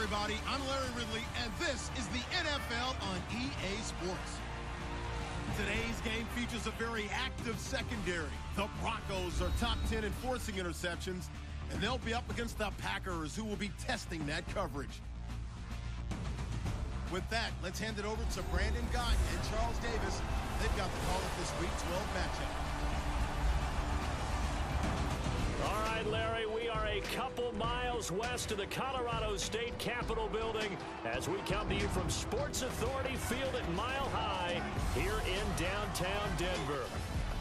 everybody. I'm Larry Ridley, and this is the NFL on EA Sports. Today's game features a very active secondary. The Broncos are top 10 in forcing interceptions, and they'll be up against the Packers, who will be testing that coverage. With that, let's hand it over to Brandon Gott and Charles Davis. They've got the call of this Week 12 matchup. All right, Larry, we are a couple miles west of the Colorado State Capitol building as we come to you from Sports Authority Field at Mile High here in downtown Denver.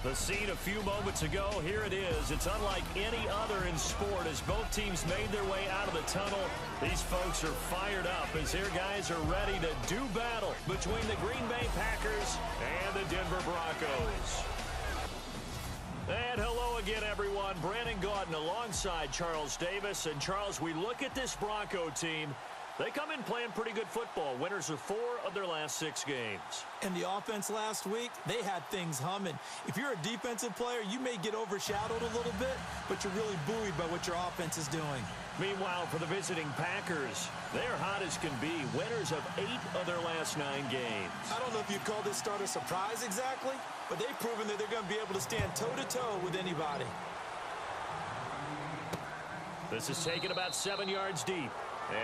The scene a few moments ago, here it is. It's unlike any other in sport as both teams made their way out of the tunnel. These folks are fired up as their guys are ready to do battle between the Green Bay Packers and the Denver Broncos. And hello again, everyone. Brandon Gaudin alongside Charles Davis. And, Charles, we look at this Bronco team. They come in playing pretty good football. Winners of 4 of their last 6 games. And the offense last week, they had things humming. If you're a defensive player, you may get overshadowed a little bit, but you're really buoyed by what your offense is doing. Meanwhile, for the visiting Packers, they're hot as can be. Winners of 8 of their last 9 games. I don't know if you'd call this start a surprise exactly, but they've proven that they're going to be able to stand toe-to-toe with anybody. This is taken about 7 yards deep.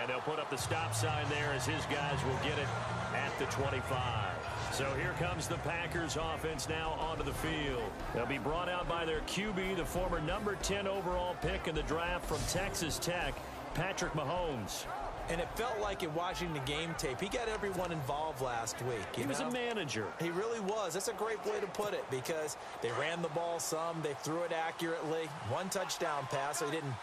And they'll put up the stop sign there as his guys will get it at the 25. So here comes the Packers offense now onto the field. They'll be brought out by their QB, the former number 10 overall pick in the draft from Texas Tech, Patrick Mahomes. And it felt like in watching the game tape, he got everyone involved last week. He was a manager. He really was. That's a great way to put it because they ran the ball some. They threw it accurately. 1 touchdown pass, so he didn't,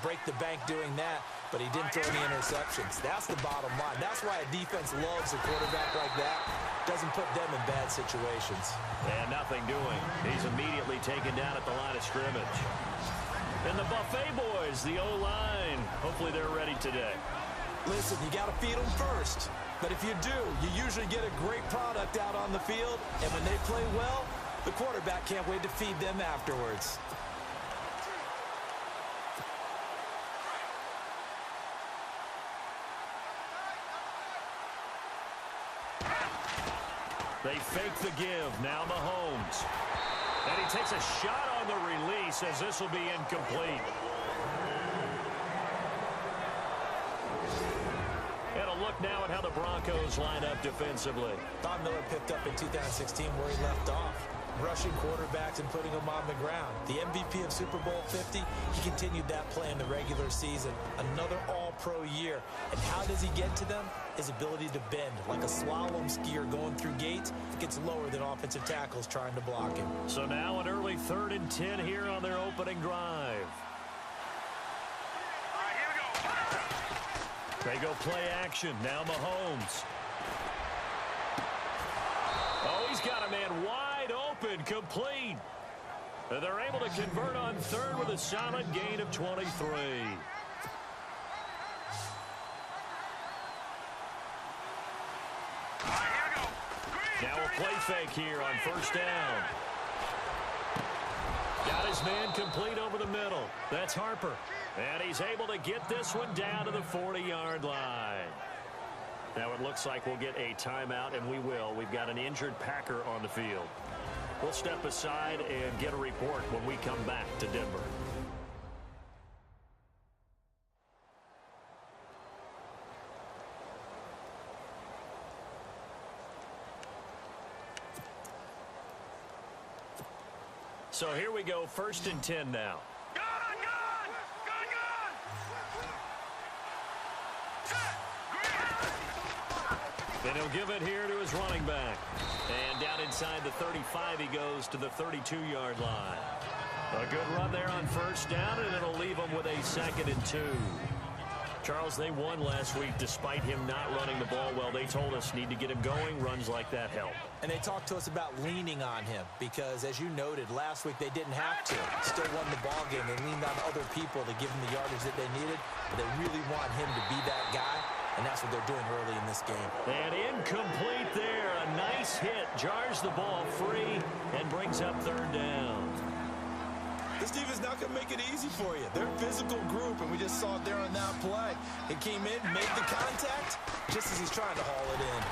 break the bank doing that, but he didn't throw any interceptions. That's the bottom line. That's why a defense loves a quarterback like that. Doesn't put them in bad situations. And nothing doing. He's immediately taken down at the line of scrimmage. And the Buffet boys, the O-line, hopefully they're ready today. Listen, you got to feed them first. But if you do, you usually get a great product out on the field. And when they play well, the quarterback can't wait to feed them afterwards. They fake the give. Now Mahomes. And he takes a shot on the release as this will be incomplete. Look now at how the Broncos line up defensively. Don Miller picked up in 2016 where he left off, rushing quarterbacks and putting them on the ground. The MVP of Super Bowl 50, he continued that play in the regular season. Another all-pro year. And how does he get to them? His ability to bend. Like a slalom skier going through gates, gets lower than offensive tackles trying to block him. So now an early 3rd and 10 here on their opening drive. They go play action. Now Mahomes. Oh, he's got a man wide open, complete. And they're able to convert on 3rd with a solid gain of 23. Now a play fake here on 1st down. Got his man complete over the middle. That's Harper. And he's able to get this one down to the 40-yard line. Now it looks like we'll get a timeout, and we will. We've got an injured Packer on the field. We'll step aside and get a report when we come back to Denver. So here we go, 1st and 10 now. And he'll give it here to his running back. And down inside the 35, he goes to the 32-yard line. A good run there on 1st down, and it'll leave him with a 2nd and 2. Charles, they won last week despite him not running the ball well. They told us need to get him going. Runs like that help. And they talked to us about leaning on him because, as you noted, last week they didn't have to. Still won the ball game. They leaned on other people to give him the yardage that they needed. But they really want him to be that guy, and that's what they're doing early in this game. And incomplete there. A nice hit. Jars the ball free and brings up 3rd down. This defense not going to make it easy for you. They're a physical group, and we just saw it there on that play. He came in, made the contact, just as he's trying to haul it in.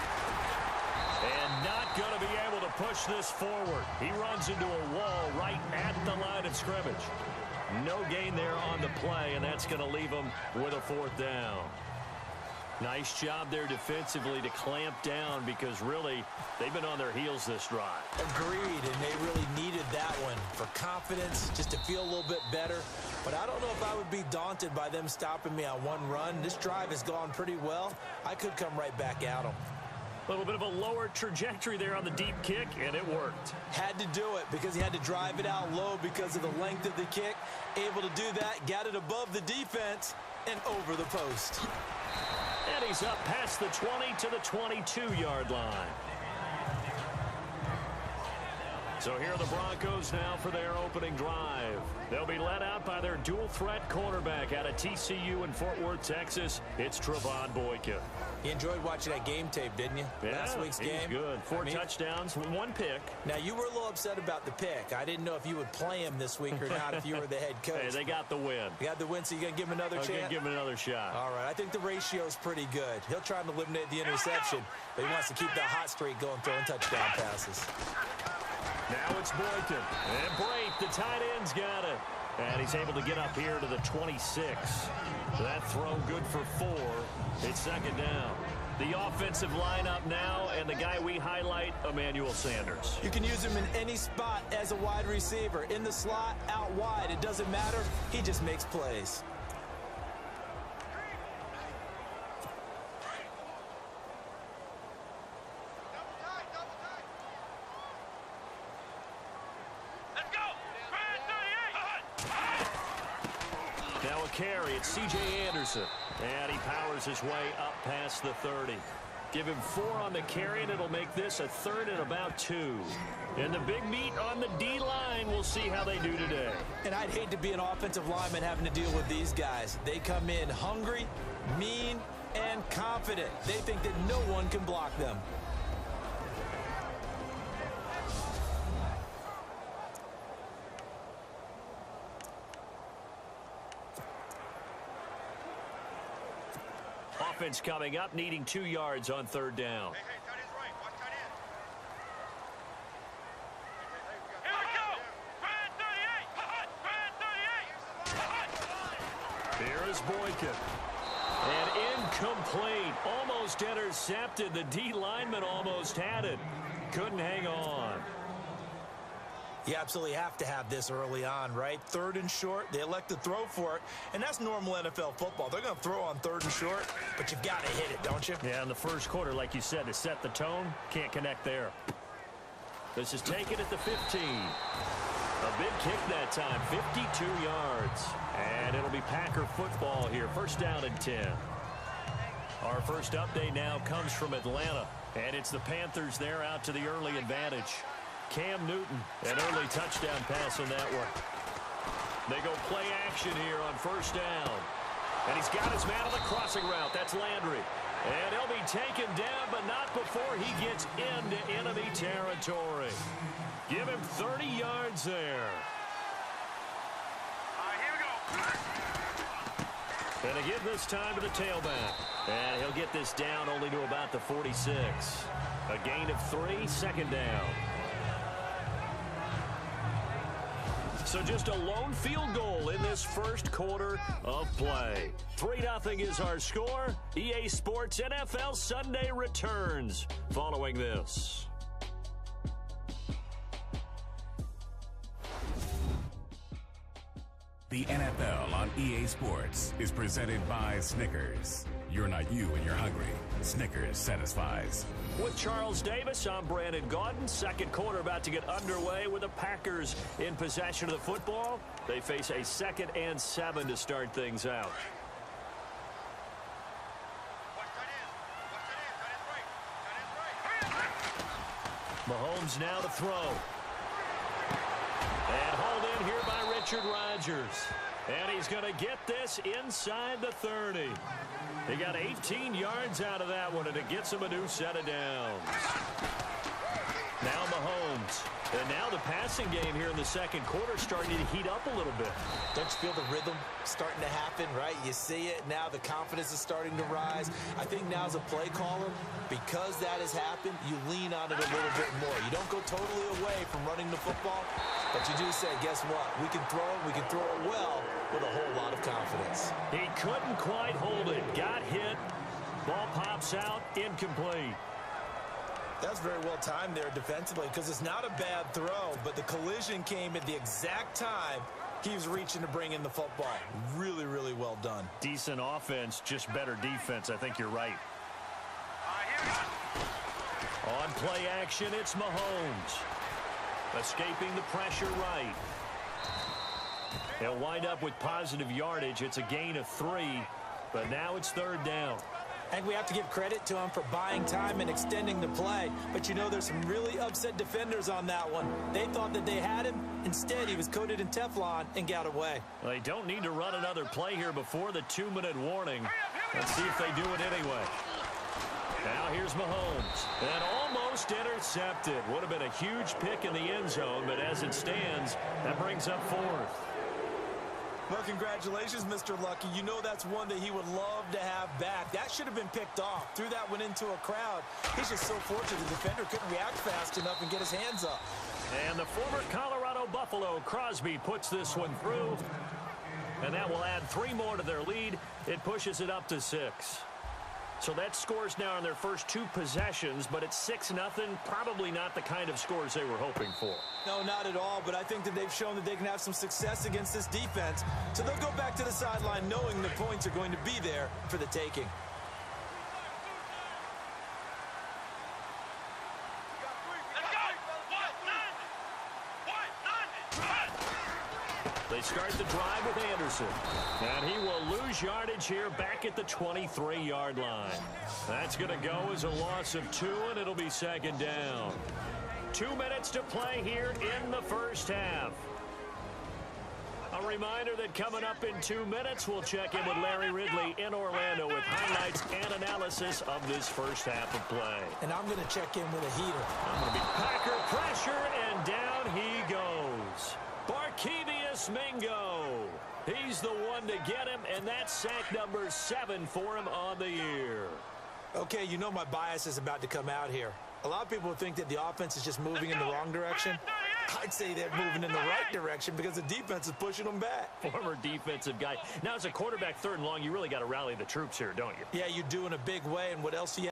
And not going to be able to push this forward. He runs into a wall right at the line of scrimmage. No gain there on the play, and that's going to leave him with a 4th down. Nice job there defensively to clamp down because really they've been on their heels this drive. Agreed, and they really needed that one for confidence, just to feel a little bit better. But I don't know if I would be daunted by them stopping me on one run. This drive has gone pretty well. I could come right back at them. A little bit of a lower trajectory there on the deep kick, and it worked. Had to do it because he had to drive it out low because of the length of the kick. Able to do that, got it above the defense and over the post. And he's up past the 20 to the 22-yard line. So here are the Broncos now for their opening drive. They'll be led out by their dual-threat cornerback out of TCU in Fort Worth, Texas. It's Trevon Boykin. You enjoyed watching that game tape, didn't you? Yeah, Last week's game. He was good. 4 touchdowns, 1 pick. Now, you were a little upset about the pick. I didn't know if you would play him this week or not if you were the head coach. Hey, they got the win. You got the win, so you're going to give him another chance? I'm going to give him another shot. All right, I think the ratio's pretty good. He'll try and eliminate the interception, but he wants to keep that hot streak going, throwing touchdown passes. Now it's Boykin. And Brate, the tight end's got it. And he's able to get up here to the 26. That throw good for 4. It's 2nd down. The offensive lineup now, and the guy we highlight, Emmanuel Sanders. You can use him in any spot as a wide receiver. In the slot, out wide, it doesn't matter. He just makes plays. Now a carry. It's C.J. Anderson. And he powers his way up past the 30. Give him 4 on the carry, and it'll make this a 3rd and about 2. And the big meat on the D-line, we'll see how they do today. And I'd hate to be an offensive lineman having to deal with these guys. They come in hungry, mean, and confident. They think that no one can block them. Offense coming up, needing 2 yards on 3rd down. Hey, tight end's right. Watch tight end. Here is Boykin. And incomplete. Almost intercepted. The D lineman almost had it. Couldn't hang on. You absolutely have to have this early on, right? 3rd and short, they elect to throw for it, and that's normal NFL football. They're going to throw on 3rd and short, but you've got to hit it, don't you? Yeah, in the first quarter, like you said, to set the tone, can't connect there. This is taken at the 15. A big kick that time, 52 yards. And it'll be Packer football here, 1st down and 10. Our first update now comes from Atlanta, and it's the Panthers there out to the early advantage. Cam Newton, an early touchdown pass on that one. They go play action here on 1st down. And he's got his man on the crossing route. That's Landry. And he'll be taken down, but not before he gets into enemy territory. Give him 30 yards there. Here we go. And again this time to the tailback. And he'll get this down only to about the 46. A gain of 3, 2nd down. So just a lone field goal in this first quarter of play. 3-0 is our score. EA Sports NFL Sunday returns following this. The NFL on EA Sports is presented by Snickers. You're not you when you're hungry. Snickers satisfies. With Charles Davis, I'm Brandon Gaudin. 2nd quarter about to get underway with the Packers in possession of the football. They face a 2nd and 7 to start things out. Watch tight end. Tight end's right. Mahomes now to throw. And hauled in here by Richard Rodgers. And he's going to get this inside the 30. He got 18 yards out of that one, and it gets him a new set of downs. Now Mahomes. And now the passing game here in the second quarter starting to heat up a little bit. Don't you feel the rhythm starting to happen, right? You see it. Now the confidence is starting to rise. I think now as a play caller, because that has happened, you lean on it a little bit more. You don't go totally away from running the football, but you do say, guess what? We can throw it. We can throw it well with a whole lot of confidence. He couldn't quite hold it. Got hit. Ball pops out. Incomplete. That's very well timed there defensively because it's not a bad throw, but the collision came at the exact time he was reaching to bring in the football. Really, really well done. Decent offense, just better defense. I think you're right. On play action, it's Mahomes. Escaping the pressure right. He'll wind up with positive yardage. It's a gain of 3, but now it's third down. I think we have to give credit to him for buying time and extending the play. But, you know, there's some really upset defenders on that one. They thought that they had him. Instead, he was coated in Teflon and got away. They don't need to run another play here before the 2-minute warning. Let's see if they do it anyway. Now here's Mahomes. And almost intercepted. Would have been a huge pick in the end zone, but as it stands, that brings up 4th. Well, congratulations, Mr. Lucky. You know that's one that he would love to have back. That should have been picked off. Threw that one into a crowd. He's just so fortunate the defender couldn't react fast enough and get his hands up. And the former Colorado Buffalo, Crosby, puts this one through. And that will add 3 more to their lead. It pushes it up to 6. So that scores now in their first 2 possessions, but it's 6-0. Probably not the kind of scores they were hoping for. No, not at all, but I think that they've shown that they can have some success against this defense. So they'll go back to the sideline knowing the points are going to be there for the taking. They start the drive with Anderson. And he will lose yardage here back at the 23-yard line. That's going to go as a loss of 2, and it'll be second down. 2 minutes to play here in the first half. A reminder that coming up in 2 minutes, we'll check in with Larry Ridley in Orlando with highlights and analysis of this first half of play. And I'm going to check in with a heater. I'm going to be Packer pressure, and down he goes. Barkevius Mingo. He's the one to get him, and that's sack number 7 for him on the year. Okay, you know my bias is about to come out here. A lot of people think that the offense is just moving in the wrong direction. I'd say they're moving in the right direction because the defense is pushing them back. Former defensive guy. Now, as a quarterback 3rd and long, you really got to rally the troops here, don't you? Yeah, you do in a big way, and what else do you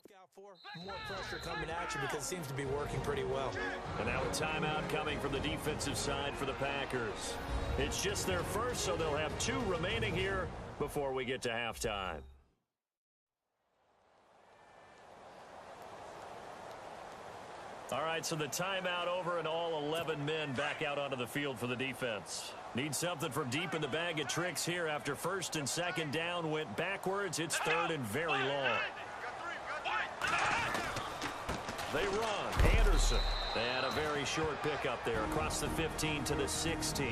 look out for? More pressure coming at you because it seems to be working pretty well. And now a timeout coming from the defensive side for the Packers. It's just their first, so they'll have 2 remaining here before we get to halftime. All right, so the timeout over and all 11 men back out onto the field for the defense. Need something from deep in the bag of tricks here after 1st and 2nd down went backwards. It's 3rd and very long. They run. Anderson. They had a very short pickup there across the 15 to the 16.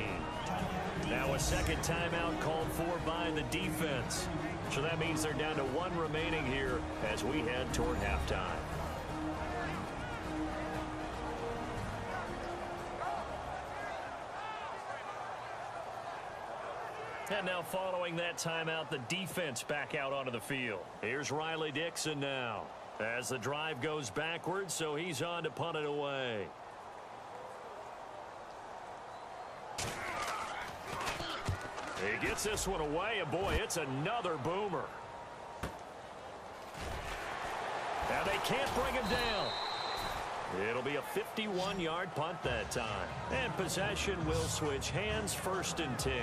Now a second timeout called for by the defense. So that means they're down to 1 remaining here as we head toward halftime. And now following that timeout, the defense back out onto the field. Here's Riley Dixon now as the drive goes backwards, so he's on to punt it away. He gets this one away, and boy, it's another boomer. Now they can't bring him down. It'll be a 51-yard punt that time. And possession will switch hands, 1st and 10.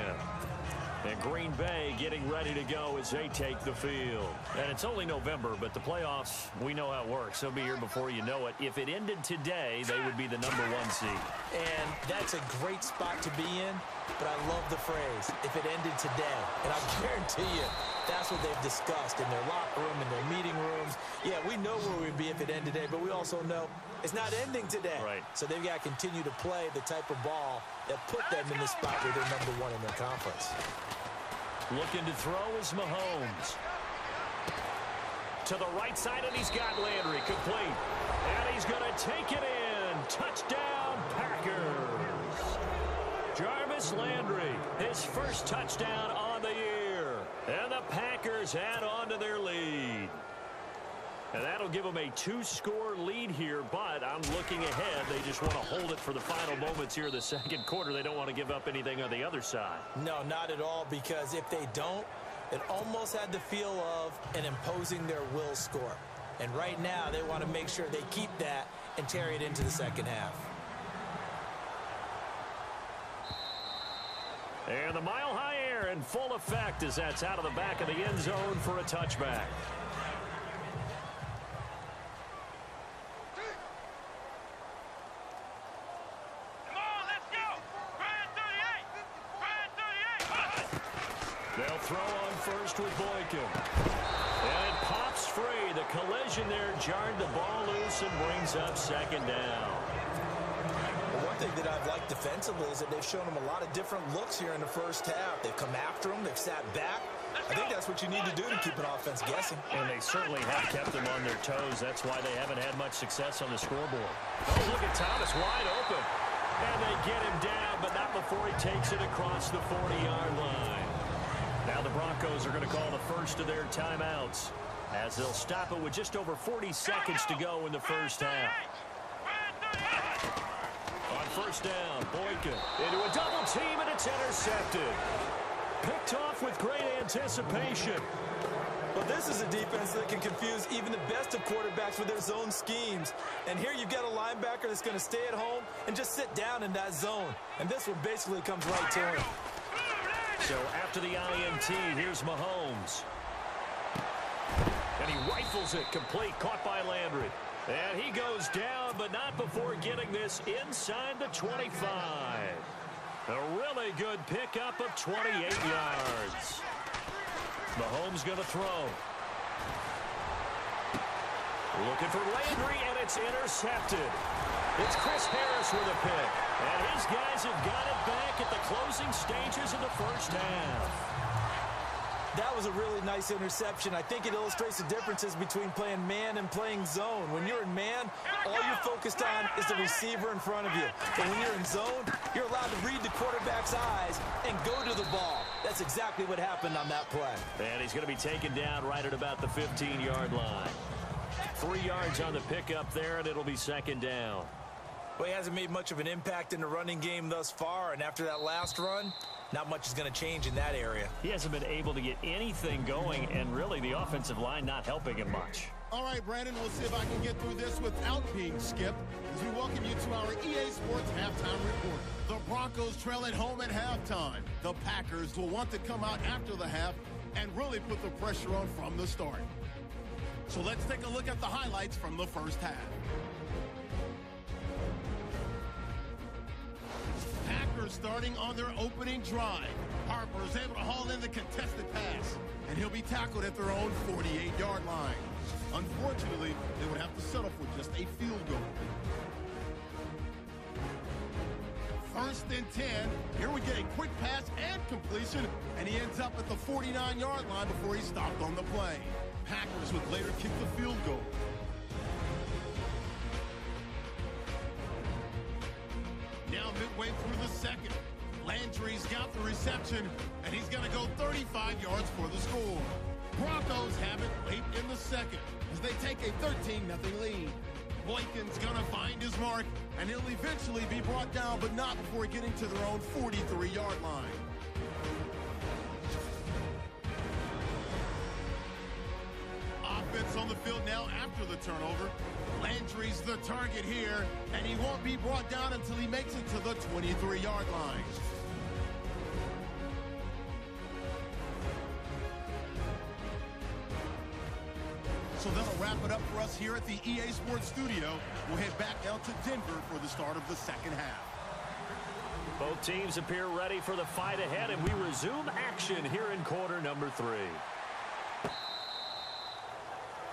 And Green Bay getting ready to go as they take the field. And it's only November, but the playoffs, we know how it works. They'll be here before you know it. If it ended today, they would be the number 1 seed. And that's a great spot to be in, but I love the phrase, if it ended today. And I guarantee you, that's what they've discussed in their locker room, in their meeting rooms. Yeah, we know where we'd be if it ended today, but we also know it's not ending today. Right. So they've got to continue to play the type of ball that put them in the spot where they're number 1 in their conference. Looking to throw is Mahomes. to the right side, and he's got Landry complete. And he's going to take it in. Touchdown, Packers. Jarvis Landry, his first touchdown on the year. And the Packers add on to their lead. And that'll give them a 2-score lead here, but I'm looking ahead. They just want to hold it for the final moments here in the second quarter. They don't want to give up anything on the other side. No, not at all, because if they don't, it almost had the feel of an imposing their will score. And right now, they want to make sure they keep that and carry it into the second half. And the mile-high air in full effect as that's out of the back of the end zone for a touchback. They'll throw on first with Boykin. And it pops free. The collision there jarred the ball loose and brings up second down. Well, one thing that I've liked defensively is that they've shown them a lot of different looks here in the first half. They've come after them. They've sat back. I think that's what you need to do to keep an offense guessing. And they certainly have kept them on their toes. That's why they haven't had much success on the scoreboard. Oh, look at Thomas wide open. And they get him down, but not before he takes it across the 40-yard line. Now the Broncos are going to call the first of their timeouts as they'll stop it with just over 40 seconds to go in the first half. On first down, Boykin into a double team, and it's intercepted. Picked off with great anticipation. But this is a defense that can confuse even the best of quarterbacks with their zone schemes. And here you've got a linebacker that's going to stay at home and just sit down in that zone. And this one basically comes right to him. So after the INT, here's Mahomes. And he rifles it complete, caught by Landry. And he goes down, but not before getting this inside the 25. A really good pickup of 28 yards. Mahomes going to throw. Looking for Landry, and it's intercepted. It's Chris Harris with a pick. And his guys have got it back at the closing stages of the first half. That was a really nice interception. I think it illustrates the differences between playing man and playing zone. When you're in man, all you're focused on is the receiver in front of you. But when you're in zone, you're allowed to read the quarterback's eyes and go to the ball. That's exactly what happened on that play. And he's going to be taken down right at about the 15-yard line. 3 yards on the pickup there, and it'll be second down. Well, he hasn't made much of an impact in the running game thus far, and after that last run, not much is going to change in that area. He hasn't been able to get anything going, and really the offensive line not helping him much. All right, Brandon, we'll see if I can get through this without being skipped as we welcome you to our EA Sports Halftime Report. The Broncos trail at home at halftime. The Packers will want to come out after the half and really put the pressure on from the start. So let's take a look at the highlights from the first half. Packers starting on their opening drive. Harper is able to haul in the contested pass, and he'll be tackled at their own 48-yard line. Unfortunately, they would have to settle for just a field goal. First and 10. Here we get a quick pass and completion, and he ends up at the 49-yard line before he stopped on the play. Packers would later kick the field goal. Now midway through the second, Landry's got the reception, and he's going to go 35 yards for the score. Broncos have it late in the second as they take a 13-0 lead. Boykin's going to find his mark, and he'll eventually be brought down, but not before getting to their own 43-yard line. Offense on the field now after the turnover. Landry's the target here, and he won't be brought down until he makes it to the 23-yard line. So that'll wrap it up for us here at the EA Sports Studio. We'll head back out to Denver for the start of the second half. Both teams appear ready for the fight ahead, and we resume action here in quarter number 3.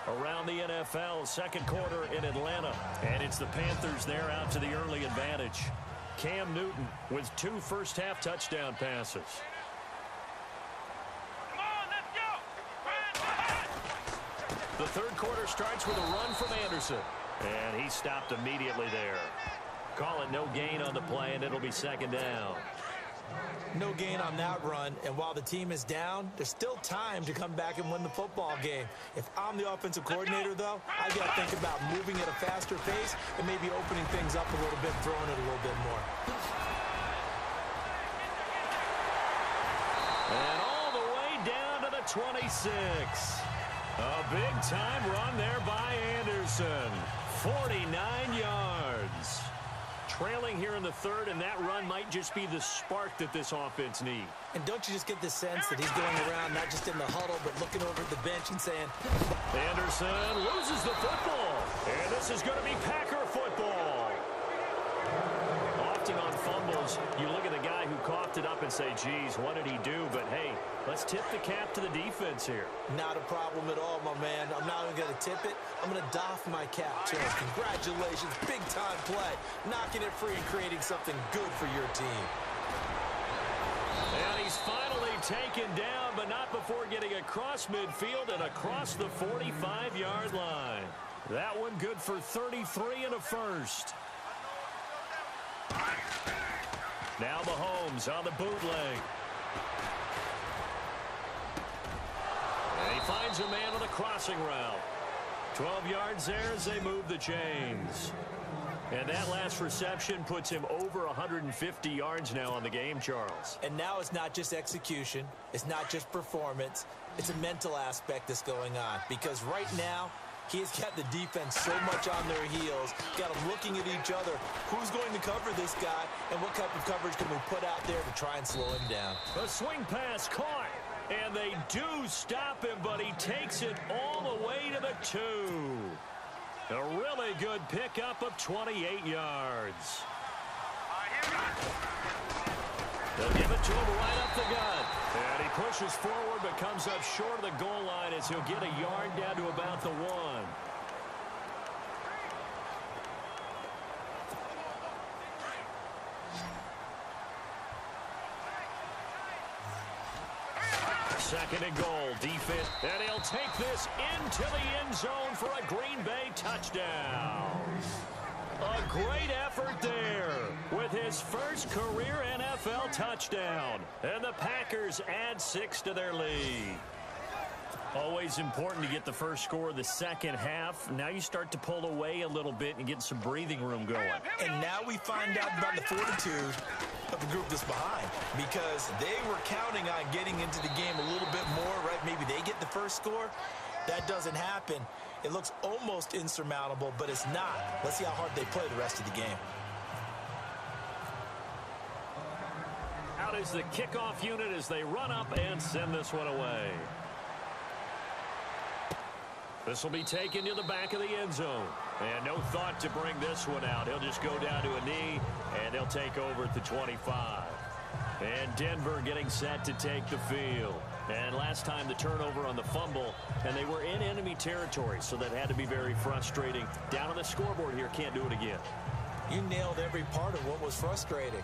Around the NFL, second quarter in Atlanta. And it's the Panthers there out to the early advantage. Cam Newton with 2 first-half touchdown passes. Come on, let's go! The third quarter starts with a run from Anderson. And he stopped immediately there. Call it no gain on the play, and it'll be second down. No gain on that run, and while the team is down, there's still time to come back and win the football game. If I'm the offensive coordinator, though, I got to think about moving at a faster pace and maybe opening things up a little bit, throwing it a little bit more. And all the way down to the 26. A big-time run there by Anderson. 49 yards. Trailing here in the third, and that run might just be the spark that this offense needs. And don't you just get the sense that he's going around, not just in the huddle, but looking over at the bench and saying... Anderson loses the football. And this is going to be Packer football. Often on fumbles, you look at the guy who coughed it up and say, geez, what did he do? But, hey, let's tip the cap to the defense here. Not a problem at all, my man. I'm not even going to tip it. I'm going to doff my cap to him. Congratulations. Big-time play. Knocking it free and creating something good for your team. And he's finally taken down, but not before getting across midfield and across the 45-yard line. That one good for 33 and a first. Now Mahomes on the bootleg. And he finds a man on a crossing route. 12 yards there as they move the chains. And that last reception puts him over 150 yards now on the game, Charles. And now it's not just execution. It's not just performance. It's a mental aspect that's going on. Because right now, he's got the defense so much on their heels, got them looking at each other. Who's going to cover this guy, and what type of coverage can we put out there to try and slow him down? A swing pass caught, and they do stop him, but he takes it all the way to the 2. A really good pickup of 28 yards. They'll give it to him right up the gut. And he pushes forward but comes up short of the goal line as he'll get a yard down to about the 1. Second and goal, defense, and he'll take this into the end zone for a Green Bay touchdown. A great effort there with his first career NFL touchdown. And the Packers add 6 to their lead. Always important to get the first score of the second half. Now you start to pull away a little bit and get some breathing room going. And now we find out about the fortitude of the group that's behind, because they were counting on getting into the game a little bit more, right? Maybe they get the first score. That doesn't happen. It looks almost insurmountable, but it's not. Let's see how hard they play the rest of the game. Out is the kickoff unit as they run up and send this one away. This will be taken to the back of the end zone. And no thought to bring this one out. He'll just go down to a knee, and they'll take over at the 25. And Denver getting set to take the field. And last time the turnover on the fumble, and they were in enemy territory, so that had to be very frustrating. Down on the scoreboard here, can't do it again. You nailed every part of what was frustrating.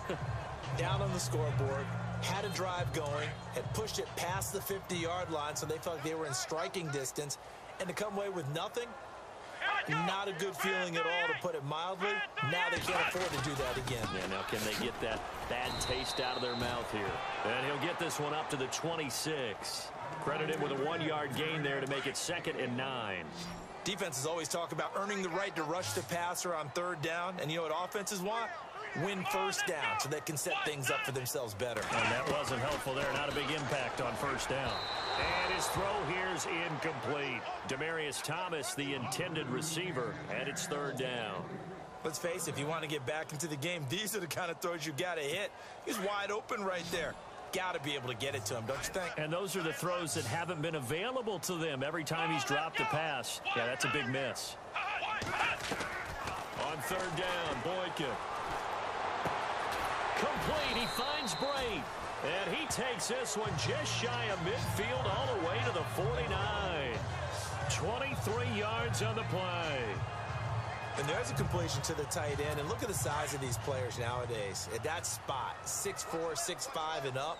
Down on the scoreboard, had a drive going, had pushed it past the 50-yard line, so they felt like they were in striking distance. And to come away with nothing, not a good feeling at all, to put it mildly. Now they can't afford to do that again. Yeah, now can they get that bad taste out of their mouth here? And he'll get this one up to the 26. Credit him with a 1-yard gain there to make it 2nd and 9. Defenses always talk about earning the right to rush the passer on third down. And you know what offenses want? Win first down so they can set things up for themselves better. And that wasn't helpful there. Not a big impact on first down. And his throw here's incomplete. Demaryius Thomas, the intended receiver, and it's 3rd down. Let's face it, if you want to get back into the game, these are the kind of throws you got to hit. He's wide open right there. Got to be able to get it to him, don't you think? And those are the throws that haven't been available to them every time he's dropped a pass. Yeah, that's a big miss. On 3rd down, Boykin. Complete, he finds Bray. And he takes this one just shy of midfield all the way to the 49. 23 yards on the play. And there's a completion to the tight end. And look at the size of these players nowadays. At that spot, 6'4", 6'5", and up.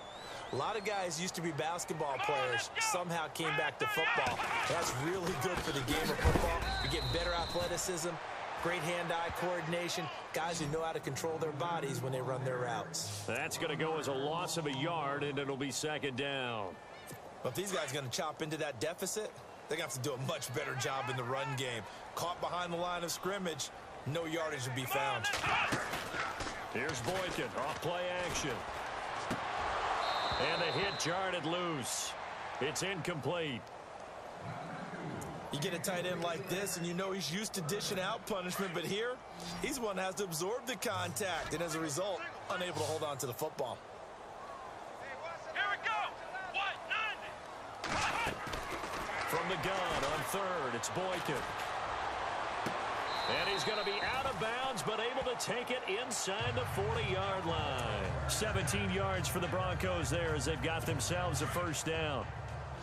A lot of guys used to be basketball players, somehow came back to football. That's really good for the game of football. You're getting better athleticism, great hand-eye coordination, guys who know how to control their bodies when they run their routes. That's going to go as a loss of a yard, and it'll be second down. But if these guys are going to chop into that deficit, they're going to have to do a much better job in the run game. Caught behind the line of scrimmage, no yardage to be found. Here's Boykin, off play action. And the hit jarred it loose. It's incomplete. You get a tight end like this, and you know he's used to dishing out punishment, but here, he's one that has to absorb the contact, and as a result, unable to hold on to the football. Here we go. What? 90. From the gun on third, it's Boykin. And he's going to be out of bounds, but able to take it inside the 40-yard line. 17 yards for the Broncos there as they've got themselves a first down.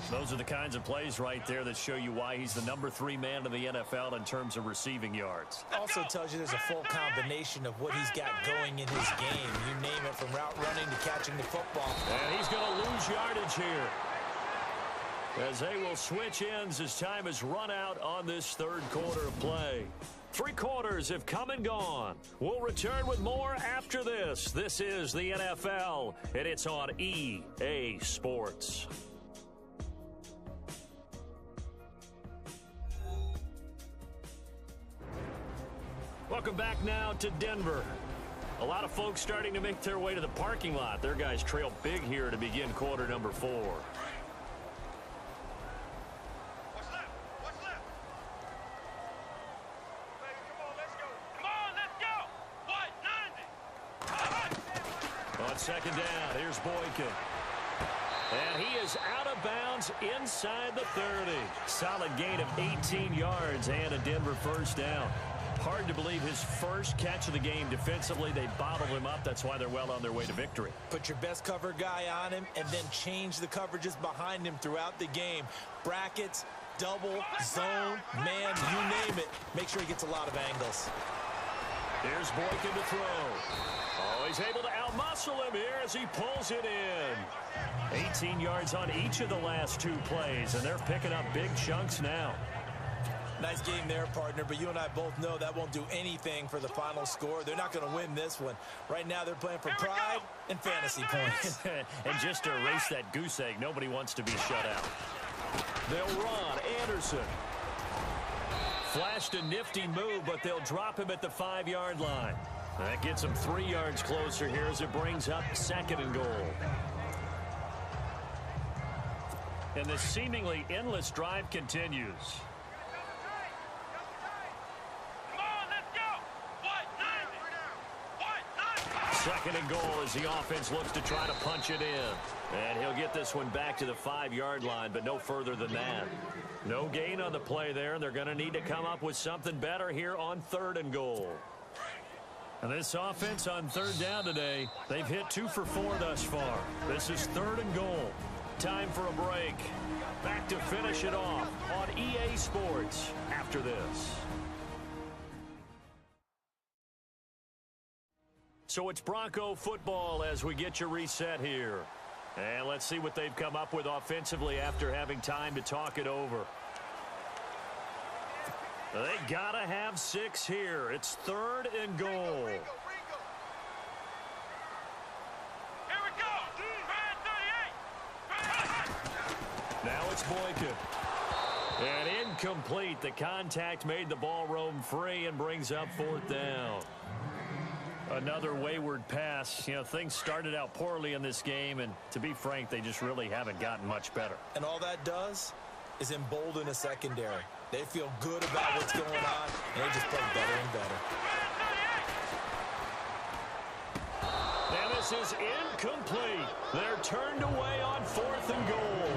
Those are the kinds of plays right there that show you why he's the number 3 man in the NFL in terms of receiving yards. Also tells you there's a full combination of what he's got going in his game. You name it, from route running to catching the football. And he's going to lose yardage here, as they will switch ends as time has run out on this third quarter of play. 3 quarters have come and gone. We'll return with more after this. This is the NFL, and it's on EA Sports. Welcome back now to Denver. A lot of folks starting to make their way to the parking lot. Their guys trail big here to begin quarter number 4. What's left? What's left? Hey, come on, let's go. Come on, let's go. What? 90. On second down, here's Boykin. And he is out of bounds inside the 30. Solid gain of 18 yards and a Denver first down. Hard to believe his first catch of the game defensively. They bottled him up. That's why they're well on their way to victory. Put your best cover guy on him and then change the coverages behind him throughout the game. Brackets, double, zone, man, you name it. Make sure he gets a lot of angles. Here's Boykin to throw. Oh, he's able to outmuscle him here as he pulls it in. 18 yards on each of the last 2 plays, and they're picking up big chunks now. Nice game there, partner, but you and I both know that won't do anything for the final score. They're not going to win this one. Right now, they're playing for pride and fantasy points. And just to erase that goose egg, nobody wants to be shut out. They'll run. Anderson flashed a nifty move, but they'll drop him at the 5-yard line. That gets him 3 yards closer here as it brings up second and goal. And the seemingly endless drive continues. Second and goal as the offense looks to try to punch it in. And he'll get this one back to the 5-yard line, but no further than that. No gain on the play there, and they're going to need to come up with something better here on third and goal. And this offense on third down today, they've hit 2 for 4 thus far. This is third and goal. Time for a break. Back to finish it off on EA Sports after this. So it's Bronco football as we get you reset here. And let's see what they've come up with offensively after having time to talk it over. They gotta have 6 here. It's third and goal. Here we go. Red 38. Now it's Boykin. And incomplete. The contact made the ball roam free and brings up 4th down. Another wayward pass. You know, things started out poorly in this game, and to be frank, they just really haven't gotten much better. And all that does is embolden a secondary. They feel good about what's going on, and they just play better and better. And this is incomplete. They're turned away on 4th and goal.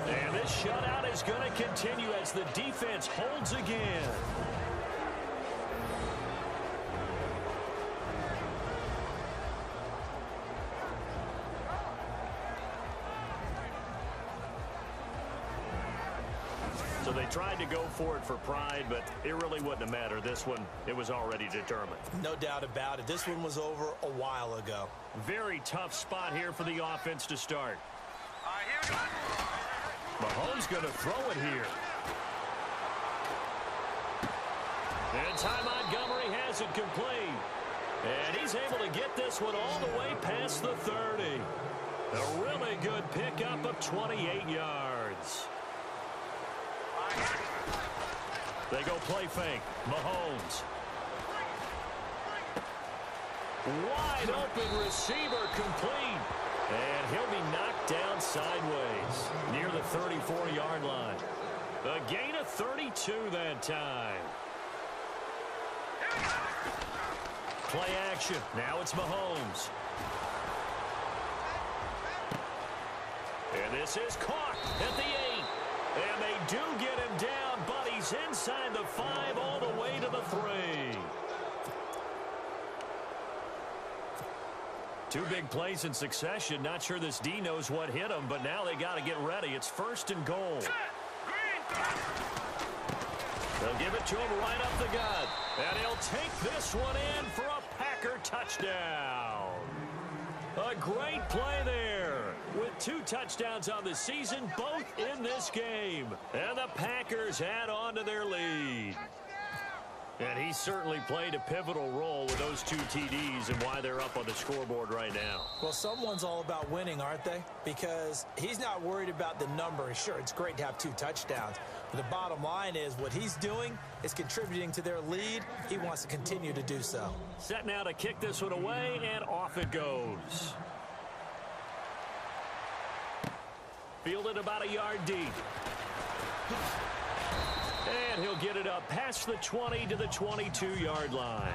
And this shutout is going to continue as the defense holds again. So they tried to go for it for pride, but it really wouldn't have mattered. This one, it was already determined. No doubt about it. This one was over a while ago. Very tough spot here for the offense to start. right, here we go. Mahomes going to throw it here. And Ty Montgomery has it complete. And he's able to get this one all the way past the 30. A really good pickup of 28 yards. They go play fake. Mahomes. Wide open receiver complete. And he'll be knocked down sideways near the 34-yard line. A gain of 32 that time. Play action. Now it's Mahomes. And this is caught at the 8. And they do get him down, but he's inside the 5 all the way to the 3. Two big plays in succession. Not sure this D knows what hit him, but now they got to get ready. It's 1st and goal. They'll give it to him right up the gut. And he'll take this one in for a Packer touchdown. A great play there. With 2 touchdowns on the season, both in this game. And the Packers add on to their lead. And he certainly played a pivotal role with those 2 TDs and why they're up on the scoreboard right now. Well, someone's all about winning, aren't they? Because he's not worried about the number. Sure, it's great to have 2 touchdowns. But the bottom line is what he's doing is contributing to their lead. He wants to continue to do so. Set now to kick this one away, and off it goes. Fielded about a yard deep. And he'll get it up past the 20 to the 22-yard line.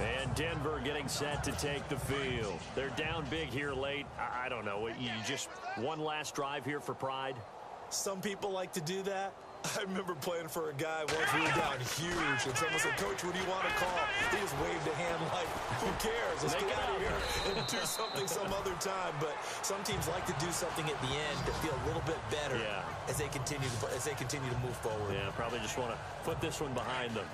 And Denver getting set to take the field. They're down big here late. I don't know. You just one last drive here for pride? Some people like to do that. I remember playing for a guy once we were down huge, and someone said, "Coach, what do you want to call?" He just waved a hand like, "Who cares? Let's get out of here and do something some other time." But some teams like to do something at the end to feel a little bit better as they continue to move forward. Yeah, probably just want to put this one behind them.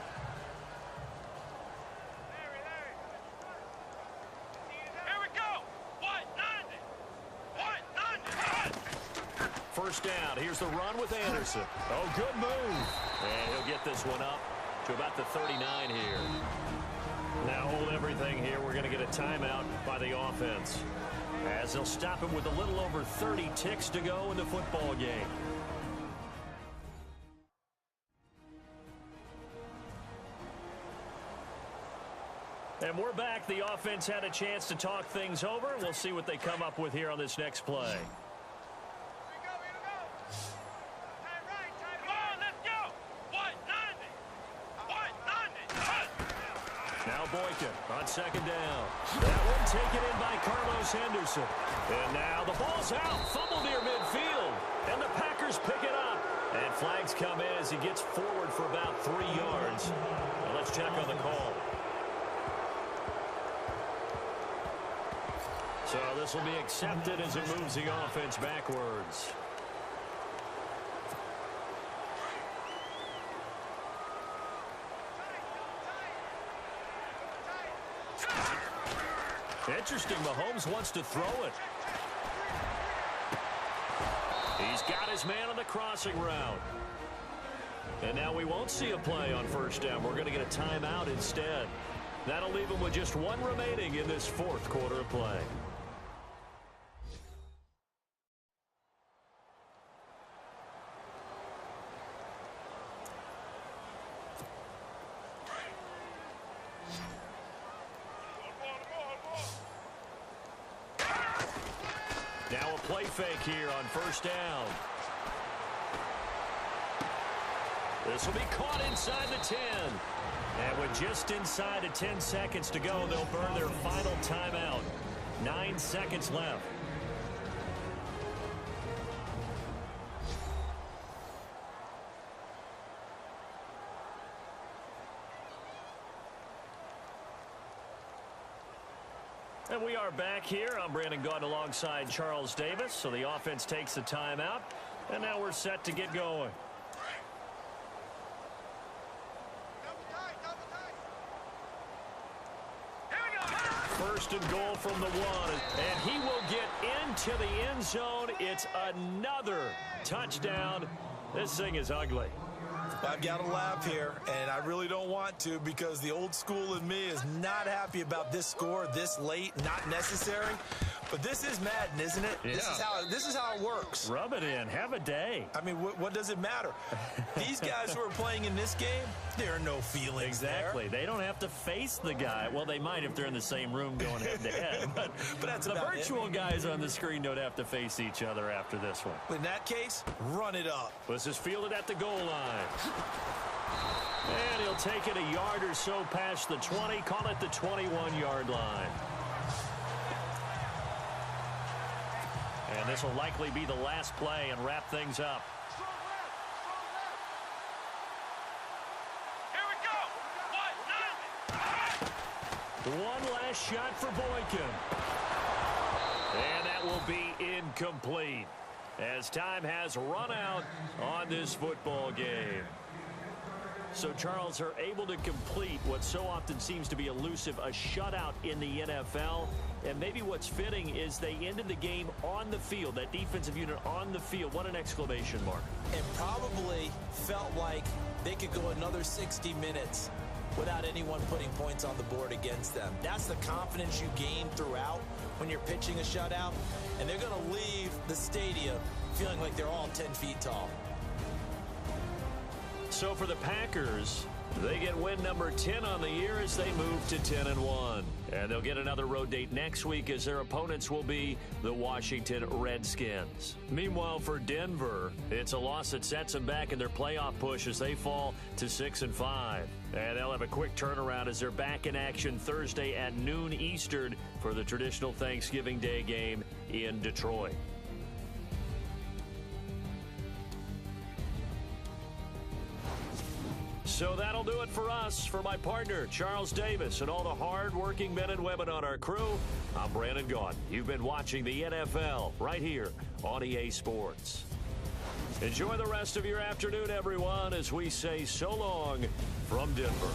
First down. Here's the run with Anderson. Oh, good move. And he'll get this one up to about the 39 here. Now hold everything here. We're going to get a timeout by the offense, as they'll stop him with a little over 30 ticks to go in the football game. And we're back. The offense had a chance to talk things over. We'll see what they come up with here on this next play. On second down. That one taken in by Carlos Henderson. And now the ball's out. Fumble near midfield. And the Packers pick it up. And flags come in as he gets forward for about 3 yards. Now let's check on the call. So this will be accepted as it moves the offense backwards. Interesting. Mahomes wants to throw it. He's got his man on the crossing route. And now we won't see a play on first down. We're going to get a timeout instead. That'll leave him with just 1 remaining in this 4th quarter of play. Now a play fake here on first down. This will be caught inside the 10. And with just inside of 10 seconds to go, they'll burn their final timeout. 9 seconds left. And we are back here. I'm Brandon Gaudin alongside Charles Davis. So the offense takes the timeout. And now we're set to get going. first and goal from the 1. And he will get into the end zone. It's another touchdown. This thing is ugly. I've got to laugh here, and I really don't want to because the old school in me is not happy about this score this late, not necessary. But this is Madden, isn't it? Yeah. This is how it works. Rub it in. Have a day. I mean, what does it matter? These guys who are playing in this game, there are no feelings Exactly. there. They don't have to face the guy. Well, they might if they're in the same room going head-to-head. But that's the about virtual guys on the screen don't have to face each other after this one. In that case, run it up. This is fielded at the goal line. And he'll take it a yard or so past the 20. Call it the 21-yard line. And this will likely be the last play and wrap things up. Here we go. One last shot for Boykin. And that will be incomplete as time has run out on this football game. So Charles are able to complete what so often seems to be elusive, a shutout in the NFL. And maybe what's fitting is they ended the game on the field, that defensive unit on the field. What an exclamation mark. And probably felt like they could go another 60 minutes without anyone putting points on the board against them. That's the confidence you gain throughout when you're pitching a shutout. And they're going to leave the stadium feeling like they're all 10 feet tall. So for the Packers, they get win number 10 on the year as they move to 10-1. And they'll get another road date next week as their opponents will be the Washington Redskins. Meanwhile, for Denver, it's a loss that sets them back in their playoff push as they fall to 6-5. And they'll have a quick turnaround as they're back in action Thursday at noon Eastern for the traditional Thanksgiving Day game in Detroit. So that'll do it for us. For my partner, Charles Davis, and all the hard-working men and women on our crew, I'm Brandon Gaudin. You've been watching the NFL right here on EA Sports. Enjoy the rest of your afternoon, everyone, as we say so long from Denver.